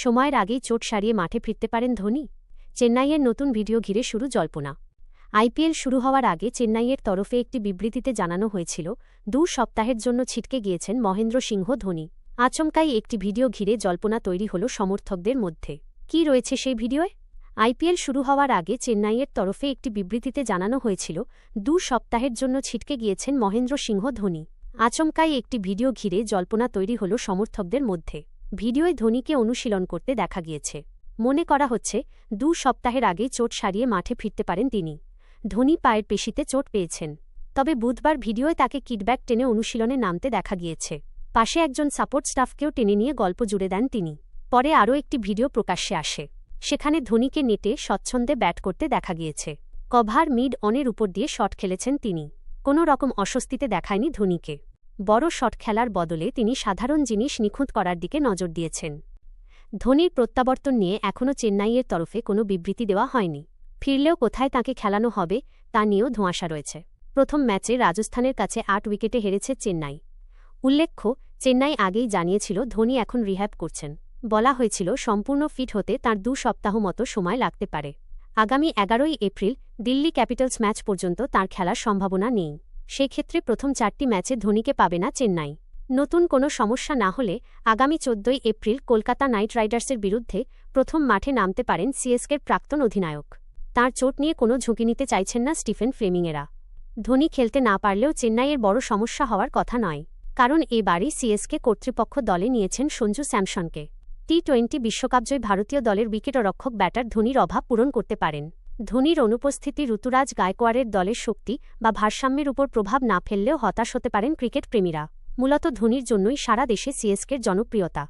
সময়ের আগেই চোট সারিয়ে মাঠে ফিরতে পারেন ধোনি। চেন্নাইয়ের নতুন ভিডিও ঘিরে শুরু জল্পনা। আইপিএল শুরু হওয়ার আগে চেন্নাইয়ের তরফে একটি বিবৃতিতে জানানো হয়েছিল 2 সপ্তাহের জন্য ছিটকে গিয়েছেন মহেন্দ্র সিংহ ধোনি। আচমকাই একটি ভিডিও ঘিরে জল্পনা তৈরি হল সমর্থকদের মধ্যে। কী রয়েছে সেই ভিডিওয়? আইপিএল শুরু হওয়ার আগে চেন্নাইয়ের তরফে একটি বিবৃতিতে জানানো হয়েছিল 2 সপ্তাহের জন্য ছিটকে গিয়েছেন মহেন্দ্র সিংহ ধোনি। আচমকাই একটি ভিডিও ঘিরে জল্পনা তৈরি হল সমর্থকদের মধ্যে। ভিডিওয় ধোনিকে অনুশীলন করতে দেখা গিয়েছে। মনে করা হচ্ছে 2 সপ্তাহের আগে চোট সারিয়ে মাঠে ফিরতে পারেন তিনি। ধোনি পায়ের পেশিতে চোট পেয়েছেন, তবে বুধবার ভিডিওয় তাকে কিটব্যাগ টেনে অনুশীলনে নামতে দেখা গিয়েছে। পাশে একজন সাপোর্ট স্টাফকেও টেনে নিয়ে গল্প জুড়ে দেন তিনি। পরে আরও একটি ভিডিও প্রকাশ্যে আসে, সেখানে ধোনিকে নেটে স্বচ্ছন্দে ব্যাট করতে দেখা গিয়েছে। কভার মিড অনের উপর দিয়ে শট খেলেছেন তিনি। কোনো রকম অস্বস্তিতে দেখায়নি ধোনিকে। বড় শট খেলার বদলে তিনি সাধারণ জিনিস নিখুঁত করার দিকে নজর দিয়েছেন। ধোনির প্রত্যাবর্তন নিয়ে এখনও চেন্নাইয়ের তরফে কোনো বিবৃতি দেওয়া হয়নি। ফিরলেও কোথায় তাঁকে খেলানো হবে তা নিয়েও ধোঁয়াশা রয়েছে। প্রথম ম্যাচে রাজস্থানের কাছে 8 উইকেটে হেরেছে চেন্নাই। উল্লেখ্য, চেন্নাই আগেই জানিয়েছিল ধোনি এখন রিহ্যাব করছেন। বলা হয়েছিল সম্পূর্ণ ফিট হতে তাঁর 2 সপ্তাহ মতো সময় লাগতে পারে। আগামী 11ই এপ্রিল দিল্লি ক্যাপিটালস ম্যাচ পর্যন্ত তাঁর খেলার সম্ভাবনা নেই। সেক্ষেত্রে প্রথম 4টি ম্যাচে ধোনিকে পাবে না চেন্নাই। নতুন কোনো সমস্যা না হলে আগামী 14ই এপ্রিল কলকাতা নাইট রাইডার্সের বিরুদ্ধে প্রথম মাঠে নামতে পারেন সিএসকের প্রাক্তন অধিনায়ক। তাঁর চোট নিয়ে কোনো ঝুঁকি নিতে চাইছেন না স্টিফেন ফ্লেমিংয়েরা। ধোনি খেলতে না পারলেও চেন্নাইয়ের বড় সমস্যা হওয়ার কথা নয়, কারণ এবারই সিএসকে কর্তৃপক্ষ দলে নিয়েছেন সঞ্জু স্যামসনকে। টি-20 বিশ্বকাপজয়ী ভারতীয় দলের উইকেটরক্ষক ব্যাটার ধোনির অভাব পূরণ করতে পারেন। ধোনির অনুপস্থিতি ঋতুরাজ গায়কোয়াড়ের দলের শক্তি বা ভারসাম্যের উপর প্রভাব না ফেললেও হতাশ হতে পারেন ক্রিকেট প্রেমীরা। মূলত ধোনির জন্যই সারা দেশে সিএসকের জনপ্রিয়তা।